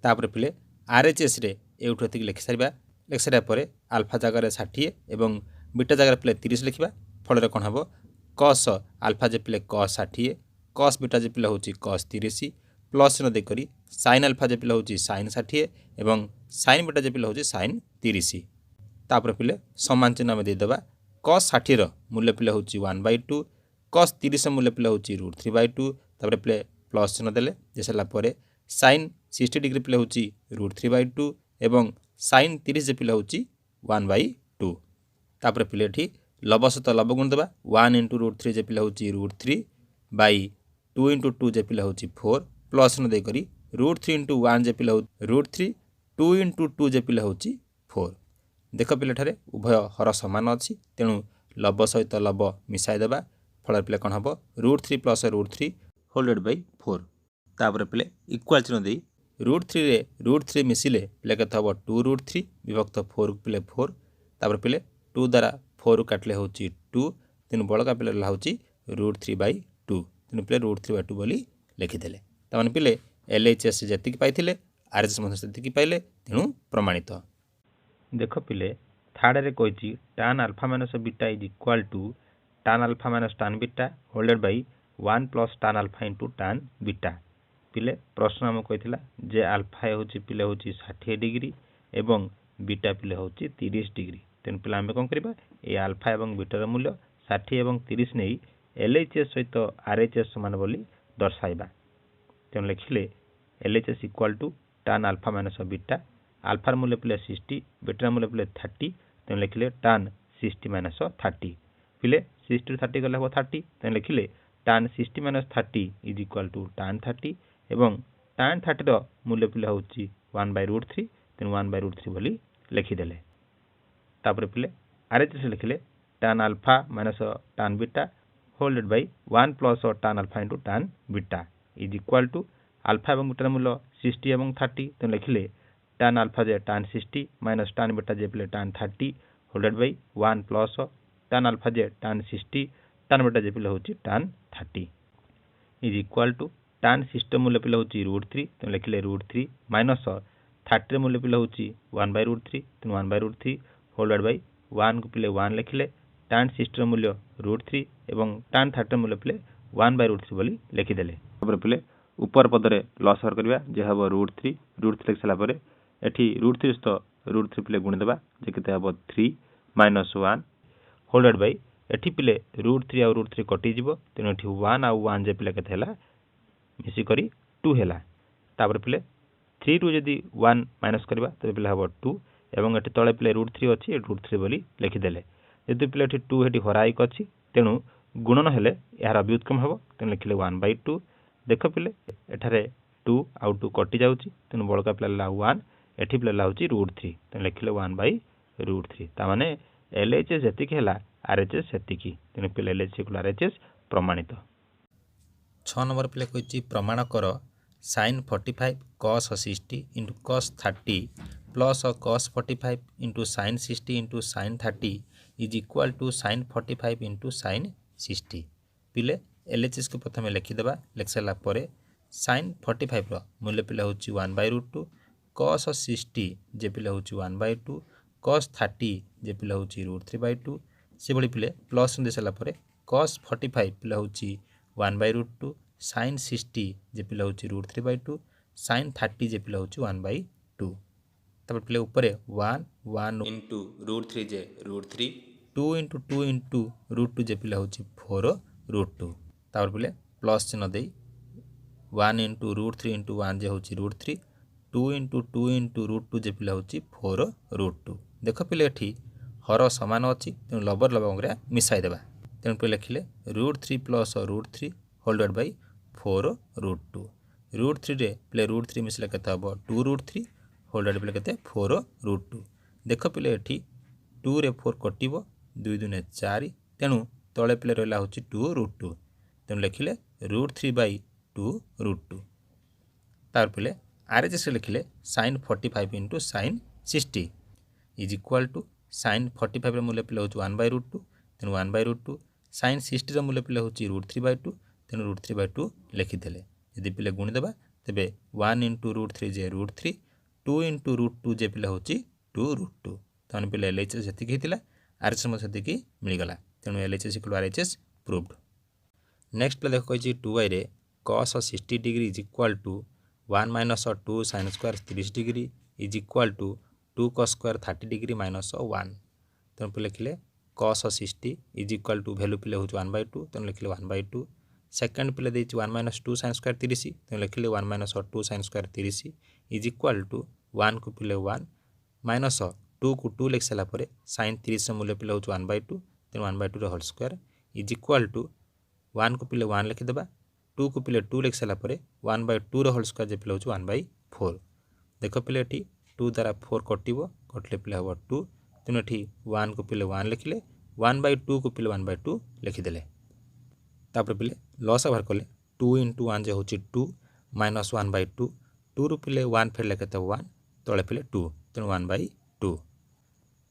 तापर पिले आरएचएस रे एउठो एतिक लिखि सारा परे अल्फा जगह 60 एवं बीटा जगह पिले 30 लिखिबा फल कौन हम cos अल्फा जे पिले cos 60 cos बीटा जे पिले होची cos 30 प्लस न देकरी sin अल्फा जे पिले होची sin 60 एवं sin बीटा जे पिले होची sin 30 तापर पिले समान चिन्ह में दे देबा cos 60 रो मूल्य पिले होची 1/2 cos 30 मूल्य पिले होची √3/2 तापर पिले प्लस चिन्ह देले जेसला परे sin 60 डिग्री पिले होची √3/2 एवं sin 30 जे पिले होची 1/2 तापर पिले ठी लब सहित लब गुण देबा 1 इंटू √3 जे पिले होची √3/2 इंटू 2 जे पिले होची 4 प्लस न देकरी √3 इंटू 1 जे पिले होची √3 2 इंटू 2 जे पिले होची 4 देख पिले ठारे उभय हर समान अछि तेणु लब सहित लब मिसाई देबा फल पिले कौन हम √3 प्लस √3 होल्डेड बाय 4 तापर पिले इक्वल चिन्ह दे √3 रे √3 मिसिले पिले केते हम 2√3 विभक्त 4 पिले 4 तापर पिले 2 द्वारा 4 काटले होची 2 तेणु बळका पिले ला होची √3/2 तेणु पिले √3/2 बोली लिखिदेले ताମାନେ पिले एलएचएस जतिक पाइथिले आरएचएस ମଧ୍ୟ ସେତିକି पाइले तेणु प्रमाणित देख पिले थर्ड रे कहिची tan alpha minus beta is equal to tan alpha minus tan beta holded by 1 plus tan alpha into tan beta पिले प्रश्न हम कहिथिला जे अल्फा होची पिले होची 60 डिग्री एवं बीटा पिले होची 30 डिग्री तेन पिले हम कोन करबा ए अल्फा एवं बीटा मूल्य 60 एवं 30 नै एलएचएस सहित आरएचएस समान बोली दर्शाइबा तेन लिखिले LHS equal to tan alpha minus beta अल्फार मूल्य पिले 60 बीटा मूल्य पिले 30 तेन लिखिले tan 60 माइनस 30 पिले 60 रु 30 गले हो 30 तेन लिखिले tan 60 minus 30 is equal to tan 30 एवं tan 30 रो मूल्य पिले होची 1/√3 तेन 1/√3 बोली लिखिदेले तापर पिले आरएचएस लिखिले tan alpha minus tan beta holded by 1 plus tan alpha into tan beta is equal to alpha एवं बीटा मूल्य 60 एवं 30 तेन लिखिले tan अल्फा जे tan 60 माइनस tan बीटा जे पिले tan 30 whole divided by 1 plus tan alpha जे tan 60 tan बीटा जे पिले होची tan 30 is equal to tan 60 मूल्य पिले होची √3 तेन लिखिले √3 माइनस 30 मूल्य पिले होची 1/√3 तेन 1/√3 होल्डेड बाय 1 को पिले 1 लिखिले tan 60 मूल्य √3 एवं tan 30 मूल्य पिले 1/√3 बोली लिखिदेले तापर पिले ऊपर पदरे लॉस हर करबा जे हबो √3 लिख सला परे एठी √3 तो √3 पिले गुण देबा जे केते हबो 3 - 1 होल्डेड बाय एठी पिले √3 और √3 कटि जिवो तेनो एठी 1 और 1 जे पिले केते हला मिसी करी 2 हेला तापर पिले 3 रु जदी 1 माइनस करबा त पिले हबो 2 एवं एठी तळे पिले √3 अछि √3 बोली लिखि देले जदी पिले एठी 2 एठी हराइक अछि तेनु गुणन हेले यार व्युत्क्रम हबो तेन लिखिले 1/2 देख पिले एठारे 2 आउ 2 कटि जाउची तेनु बळका पिले ला 1 एठी पिले ला होची √3 तेन लिखिले 1/√3 ता माने एलएचएस जतिक हेला आरएचएस सेतिकी तेनु पिले एलएचएस इक्वल आरएचएस प्रमाणित 6 नंबर पिले कहिची प्रमाण कर sin 45 cos 60 into cos 30 plus cos 45 into sin 60 into sin 30 is equal to sin 45 into sin 60 पिले LHS को प्रथम लिखिदेबा लिखि सारा पर sin 45 मूल्य पिला हूँ 1/√2 cos 60 जे पिला हूँ 1/2 cos 30 जे पिला हूँ √3/2 से भाई पिले प्लस दे सारा पर cos 45 पिला हूँ 1/√2 sin 60 जे पिला हूँ √3/2 sin 30 जे पिला हूँ 1/2 तब पिले ऊपर 1 1 इंटू √3 जे √3 2 इंटू 2 इंटू √2 जे पिला हूँ 4/2 तापर पिले प्लस चिन्ह दे 1 इंटू √3 इंटू 1 जे हूँ √3 2 इंटू 2 इंटू √2 जे पिला हूँ 4/2 देख पिले एठी हर समान अच्छी तेणु लबर लबंग मिसाईदेवा तेणु पे लिखिले √3 प्लस √3 होल डिवाइड बाई 4/2 √3 रे पिले √3 मिसले केते हबो 2√3 होल डिवाइड पिले केते 4/2 देख पिले एठी 2 रे 4 कटिबो 2 2 4 तेणु तले पिले रहला होची 2√2 तेणु लिखिले √3/2√2 तार पिले RHS लिखिले sin 45 into sin 60 is equal to sin 45 मूल्य पिले हूँ 1/√2 तेणु 1/√2 sin 60 मूल्य पिले हूँ √3/2 तेणु √3/2 लिखिदेले यदि पिले गुणिदेवा तेबे 1 इंटू √3 जे √3 2 इंटू √2 जे पिले हूँ 2√2 तहन पिले LHS जी होता RHS से मिलगला तेणु LHS = RHS प्रूव्ड। नेक्स्ट पिले देख कही 2y रे cos 60 degree is equal to 1 minus 2 sin square 30 degree is equal to 2 cos square 30 degree minus 1 तेणु पे लिखिले cos 60 is equal to value पिले हूँ 1/2 तेणु लिखिले 1/2 सेकेंड पिले देती 1 माइनस 2 sin स्क्वायर 30 तेणु लिखिले 1 minus 2 sin square 30 is equal to 1 को पिले 1 माइनस 2 को 2 लिखि सारा पर sin 30 मूल्य पिले हूँ 1/2 तेणु 1/2 whole square is equal to 1 को पिले 1 लिखिदेबा 2 को पिले 2 लिखि सारा पर 1/2 होल स्क्वायर जे पिले हूँ 1/4 देख पिले एठी 2 द्वारा 4 कटिबो कटले पिले हम 2 तेणु एठी 1 को पिले 1 लिखिले 1/2 को पिले 1/2 लिखिदेले तापर पिले लस बाहर कले 2 इंटू 1 जे हूँ 2 माइनस 1/2 2 रु पिले 1 फेरले केते 1 तले पिले 2 तेणु 1/2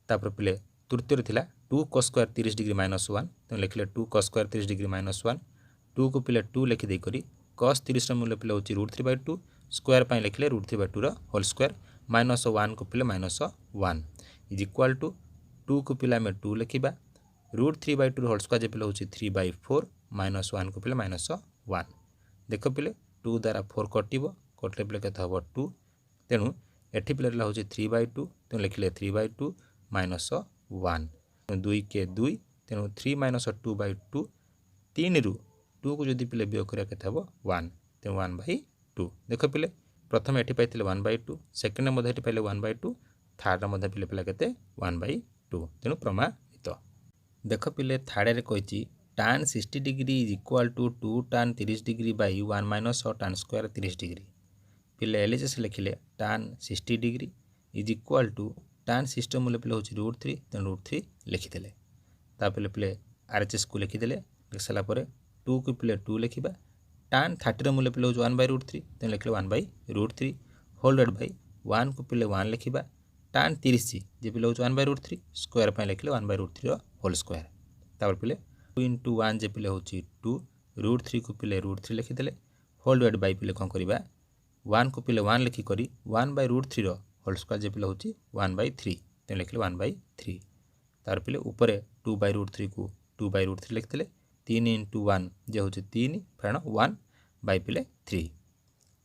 तापर पिले तृतीय थिला 2 cos स्क्वायर 30 डिग्री माइनस 1 तेणु लिखिले 2 cos स्क्वायर 30 डिग्री माइनस 1 2 को पिले 2 लिखि दे करी cos 30 मूल्य पिले हूँ √3/2 स्क्वायर पाई लिखिले √3/2 होल स्क्वायर माइनस 1 को पिले माइनस 1 इज इक्वाल टू 2 को पिले आम 2 लिखा √3/2 होल स्क्वायर जे पिले हूँ 3/4 माइनस 1 को पिले माइनस 1 देख पिले 2 द्वारा 4 कटिबो कटले पिले केते हबो 2 तेणु एठी पिले हूँ 3/2 तेणु लिखिले 3/2 माइनस 1 2 के 2 तेणु 3 माइनस 2/2 3 रु 2 को जदि पिले वियोग करिया केते हबो 1 तेणु 1/2 देख पिले प्रथम एठी पाइथिले 1/2 सेकेंड मध्ये एठी पाइले 1/2 थर्ड मध्ये पिले पिला केते 1/2 तेणु प्रमाणित देख पिले थर्ड रे कहिची tan 60 degree is equal to 2 tan 30 degree by 1 minus tan square 30 degree पिले LHS लिखिले tan 60 degree is equal to tan 60 मूल्य पिले हूँ √3 तेणु √3 लिखिदेले तापर पिले RHS को लिखिदेले लिखि सारा पर 2 को पिले 2 लिखा tan 30 मूल्य पिले हूँ 1/√3 तेणु लिखिले 1/√3 होल डिवाइड बाई 1 को पिले 1 लिखा tan 30 जे पिले हूँ 1/√3 स्क्वायर पाई लिखिले 1/√3 होल स्क्वायर तापर पिले 2 इंटू 1 जे पिले हूँ 2 √3 को पिले √3 लिखिदेले होल डिवाइड बाई पिले कौन करवा 1 को पिले 1 लिखिक 1/√3 होल स्क्वायर जे पिले हूँ 1/3 तेणु लिखिले 1/3 तार पिले ऊपर 2/√3 को 2/√3 लिखिले 3 इंटू 1 जे हूँ 3 फेण 1 बाई पिले 3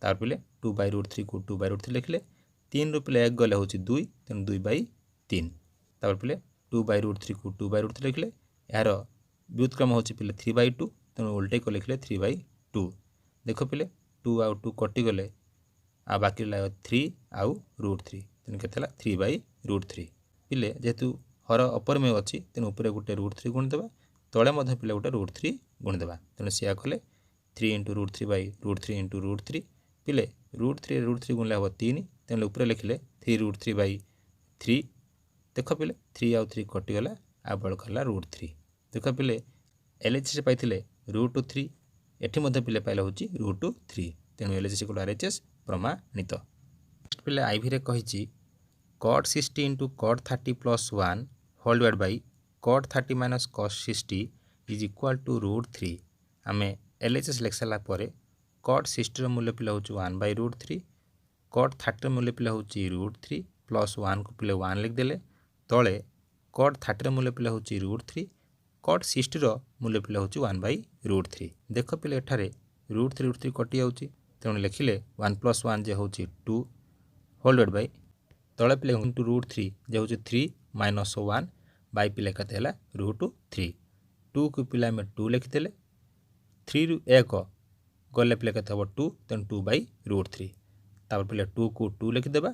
तार पिले 2/√3 को 2/√3 लिखिले 3 रु पिले 1 गले हूँ 2 तेणु 2/3 तापर पिले 2/√3 को 2/√3 लिखिले यार व्युत्क्रम हूँ पिले 3/2 तेणु उल्टे को लिखिले 3/2 देख पिले 2 आउ 2 कटिगले आ बाकी रहा 3 आउ √3 तेणु के 3/√3 पिले जेहेतु हर अपर में अच्छी तेणु ऊपर गोटे √3 गुणिदेवा तले पिले गोटे √3 गुणिदेवा तेणु सिया कले 3 इंटू √3/√3 इंटू √3 पिले √3 गुणिले हम 3 तेणु ऊपर लिखिले 3√3/3 देख पिले 3 आउ 3 कटिगला आ बड़कला √3 देख पिले LHS पाइथिले √3 एठी मध्ये पिले पाइला होची √3 तेणु LHS = RHS प्रमाणित। नेक्स्ट पिले IV रे कहिची cot 60 into cot 30 plus 1 whole divide by cot 30 minus cos 60 is equal to √3 आम LHS लिख सारा कट 60 मूल्य पिले हूँ 1/√3 कट 30 मूल्य पिले हूँ √3 प्लस 1 को पिले 1 लिखिदेले तले कट 30 मूल्य पिले हूँ √3 कट 60 मूल्य पिले हूँ 1/√3 देख पिले एठारे √3 कटि जाऊँगी तेणु लिखिले 1 + 1 जे हूँ 2 होल्ड बाय तले पिले इंटू √3 जे हूँ 3 - 1 बाय पिले केते हला √3 2 को पिले आम 2 लिखिदेले 3 ରୁ 1 गले पिले केते हम 2 तेणु 2/√3 तापर पिले 2 को 2 लिखिदेबा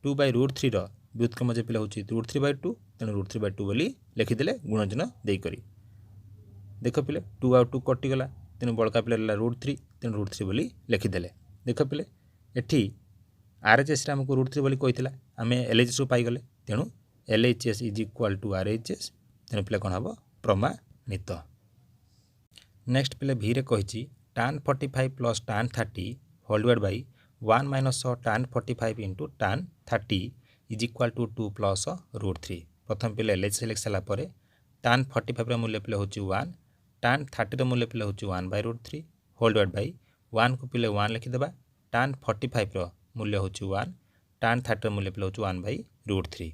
2/√3 रो व्युत्क्रम जे पिले हूँ √3/2 तेणु √3/2 बोली लिखिदेले गुणजन देकरी देख पिले 2 आउ 2 कटिगला तेणु बड़का पिले √3 तेणु √3 बोली लिखिदेले देख पिले एठी RHS आमको √3 बोली कही आम LHS को पाईगले तेणु LHS is equal to RHS तेणु पिले कौन हम प्रमाणित। नेक्स्ट पिले भी रे कही tan 45 plus tan 30 whole divide by 1 minus tan 45 into tan 30 is equal to 2 plus √3 प्रथम पिले LHS लिख सारा tan 45 मूल्य पिले हूँ 1 tan 30 मूल्य पिले हूँ 1/√3 होल डिवाइड बाय 1 को पिले 1 लिखिदेबा tan 45 मूल्य हूँ 1 tan 30 मूल्य पिले हूँ 1/√3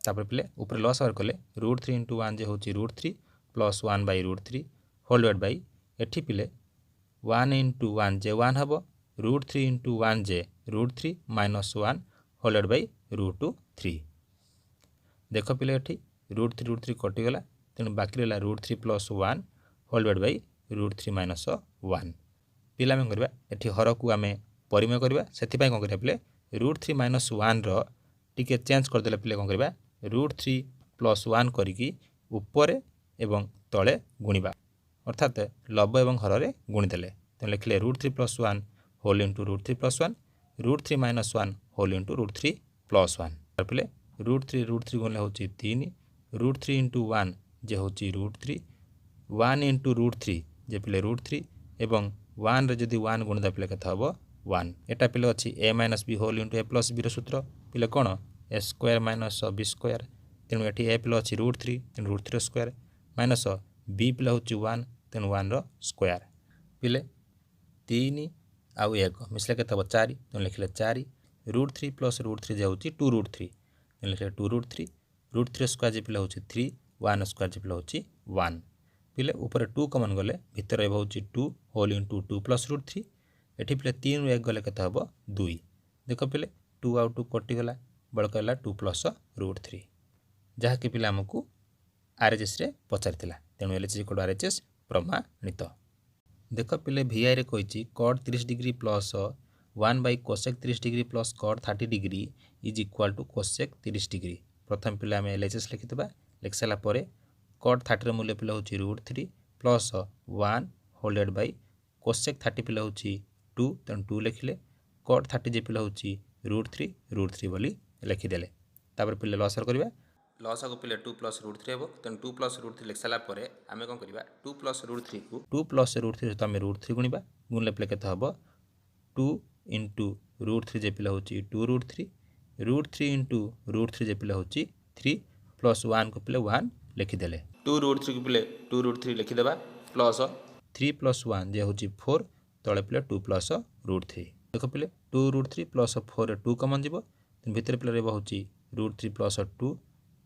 तापर पिले ऊपर लस आवर कले √3 इंटू 1 जे हूँ √3 प्लस 1/√3 होल डिवाइड बाय एठी पिले 1 इंटू 1 जे 1 हम √3 इंटू 1 जे √3 माइनस 1 होल डिवाइड बाय √3 देख पिले एठी √3 कटिगला तेणु बाकी रहा √3 plus 1 whole divide by √3 minus 1 पिला में करबा एठी हर को आम परिमेय करबा सेति कौन करिया पिले √3 माइनस 1 रो टिके चेंज करदेले पिले कौन करबा √3 प्लस 1 करिकी ऊपर एवं तले गुणिबा अर्थात लब एवं हर रे गुणिदेले तेणु लिखिले √3 plus 1 whole into √3 plus 1 √3 minus 1 whole into √3 plus 1 पिले √3 गुणिले हूँ 3 √3 इंटू 1 जे हूँ √3 1 इंटू √3 जे पिले √3 एवं 1 रे जदि 1 गुणिदा पिले केते हम 1 एटा पिले अच्छी a minus B whole into a plus B सूत्र पिले कौन a square minus b square तेणु ये a पिले अच्छी √3 तेणु √3 स्क्वायर माइनस b पिले हूँ 1 तेणु 1 रो स्क्वायर पिले 3 आउ 1 मिसले केते हम 4 तेणु लिखिले 4 √3 प्लस √3 जे हूँ 2√3 तेणु लिखिले 2√3 √3 स्क्वायर जे पिले हूँ 3 1 स्क्वायर जे पिले हूँ 1 पिले ऊपर 2 कमन गले भितर हूँ 2 होल इंटू 2 प्लस √3 एठी पिले 3 ରୁ 1 गले केते हम 2 देख पिले 2 आउ 2 कटिगला बड़का है 2 प्लस √3 जहाँकि पिले आमको RHS रे पचारिथिला तेणु LHS इक्वल टू RHS प्रमाणित। देख पिले VI रे कही cot 30 degree plus 1 by cosec 30 degree plus cot 30 degree is equal to cosec 30 degree प्रथम पिले आम LHS लिखिदेबा लिख सारा कट 30 मूल्य पिले हूँ √3 plus 1 whole divide by cosec 30 पिले हूँ 2 तेणु 2 लिखिले कट 30 जे पिले हूँ √3 बोली लिखिदेले तापर पिले लसर करवा लस को पिले 2 प्लस √3 हे तेणु 2 प्लस √3 लिख सारा आम कौन करवा 2 प्लस √3 को 2 प्लस √3 सहित आम √3 गुणिबा गुणिले पिले केते हम 2 इंटू √3 जे पिले हूँ 2√3 √3 इंटू √3 जे पिले हूँ 3 प्लस 1 को पिले 1 लिखिदेले 2√3 को पिले 2√3 लिखिदेबा प्लस 3 प्लस 1 जे हूँ 4 तले पिले 2 प्लस √3 देख पिले 2√3 प्लस 4 2 कमन जीव भितर पिले हूँ √3 प्लस 2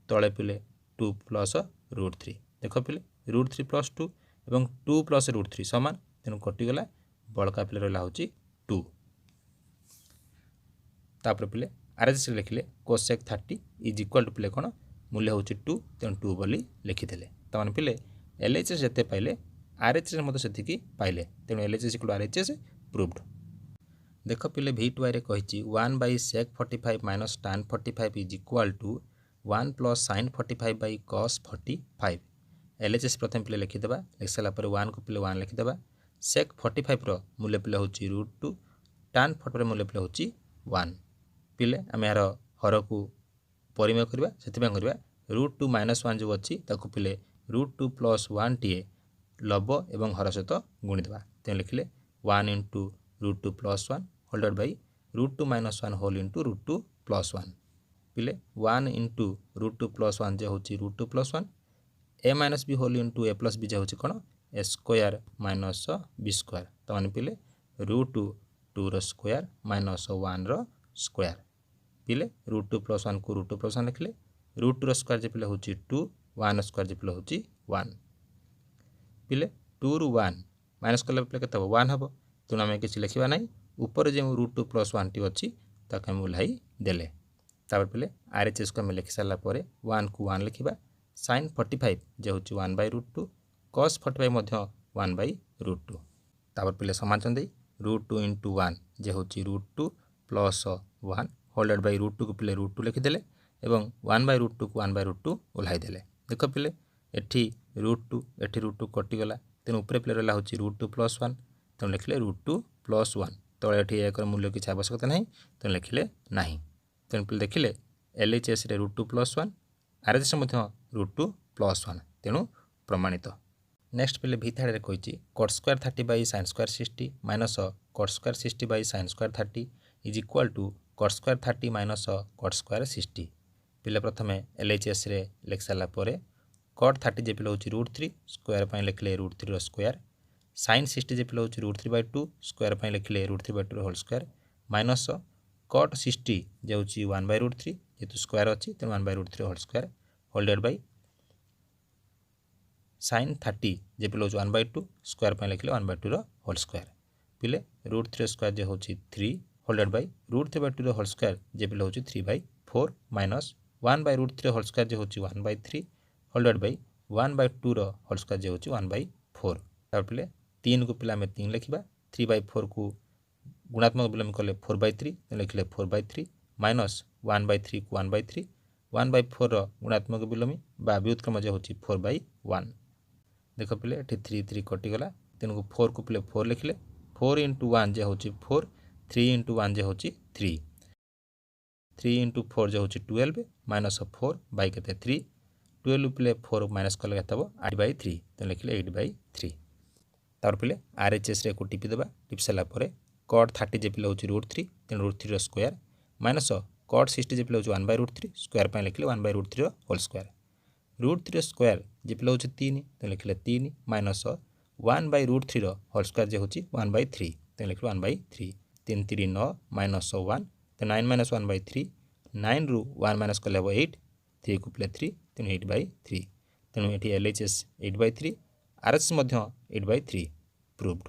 तले पिले 2 प्लस √3 देख पिले √3 प्लस 2 एवं 2 प्लस √3 सामान तेणु कटिगला बड़का पिले रहा हूँ 2 तापर पिले RHS लिखिले कोसेक 30 इज इक्वाल टू पिले कौन मूल्य हूँ 2 तेणु 2 बोली लिखिदेले तमाने पिले LHS जिते पाइले RHS मत से पाइले तेणु LHS equal to RHS proved. देख पिले V2I रे कही 1 by sec 45 minus tan 45 is equal to 1 plus sin 45 by cos 45 LHS प्रथम पिले लिखिदेबा लिख सारा 1 को पिले 1 लिखिदेबा सेक 45 रो मूल्य पिले हूँ √2 tan 45 मूल्य पिले हूँ 1 पिले आम यार हर को परिमेय करवा से करवा √2 माइनस 1 जो अच्छी ताको पिले √2 प्लस 1 टीए लब एवं हर सहित गुणिदेवा तेणु लिखिले 1 into √2 plus 1 whole divide by √2 minus 1 whole into √2 plus 1 पिले 1 इंटू √2 प्लस 1 जो हूँ √2 plus 1 a minus B whole into a plus b जो हूँ कौन a square minus b square तो मैंने पिले √2 स्क्वायर माइनस 1 स्क्वायर पिले √2 + 1 को √2 + 1 लिखले √2 स्क्वायर जे पिले हूँ 2 1 स्क्वायर जे पिले हूँ 1 पिले 2 ରୁ 1 माइनस कले पिले केते 1 हम तेणु आम किसी लिखा ना ऊपर जो √2 + 1 टी अच्छी ताकि आम ओह्लाई देले तापर पिले RHS को आम लिखि सारा 1 को 1 लिखा sin 45 जे हूँ 1/√2 cos 45 मध्य 1/√2 तापर पिले समाचन दे √2 × 1 जे हूँ √2 + 1 होल्डेड बाय √2 को पिले √2 लिखिदेले एवं 1/√2 को 1/√2 ओह्लाई देले देख पिले एठी √2 एठी √2 कटिगला तेणु ऊपर पिले रहा हूँ √2 + 1 तेणु लिखिले √2 + 1 तले एठी एक मूल्य किसी आवश्यकता नहीं तेणु लिखिले नहीं तेणु पिले देखिले LHS रे √2 + 1 RHS मध्य √2 + 1 तेणु प्रमाणित नेक्स्ट पिले भिथाड़ रे कहिछि cot square 30 sin square 60 minus cot square 60 sin square 30 is equal to cot square 30 minus cot square 60 पिले प्रथमे LHS रे लिख सारा cot 30 जे पिले हूँ √3 स्क्वायर पर लिखले √3 स्क्वायर sin 60 जे पिले हूँ √3/2 स्क्वायर पर लिखले √3/2 होल स्क्वायर माइनस cot 60 जे हूँ 1/√3 जेहेतु स्क्वायर अच्छी तेणु 1/√3 होल स्क्वायर होल्डेड बाय sin 30 जे पिले हूँ 1/2 स्क्वायर पर लिखले 1/2 होल स्क्वायर पिले √3 स्क्वायर जे हूँ 3 होल्डेड बाय √3/2 होल स्क्वायर जे पिले हूँ 3/4 माइनस 1/√3 होल स्क्वायर जे हूँ 1/3 होल्डेड बाय 1/2 होल स्क्वायर जे हूँ 1/4 तार पिले 3 को पिले आम 3 लिखा 3/4 को गुणात्मक विलोम कले 4/3 लिखले 4/3 माइनस 1/3 को 1/3 1/4 गुणात्मक विलोमी बा व्युत्क्रम जे हूँ 4/1 देख पिले ये 3 3 कटिगला तेणु 4 को पिले 4 लिखले 4 × 1 जे हूँ 4 3 × 1 जे हूँ 3 3 × 4 जे हूँ 12 माइनस 4 बाई के 3 12 पिले 4 माइनस कले के 8/3 तेणु लिखले 8/3 तार पिले RHS रे को टिपी देबा टिपि सारा cot 30 जे पिले हूँ √3 तेणु √3 स्क्वायर माइनस cot 60 जे पिले हूँ 1/√3 स्क्वायर पर लिखले 1/√3 होल स्क्वायर √3 स्क्वायर जे पिले हूँ 3 तेणु लिखले 3 माइनस 1/√3 होल स्क्वायर जे हूँ 1/3 तेणु लिखले 1/3 3 3 9 माइनस 1 तो 9 माइनस 1/3 9 ରୁ 1 माइनस कले 8 3 को पिले 3 तेणु 8/3 तेणु ये LHS 8/3 RHS 8/3 प्रूव्ड।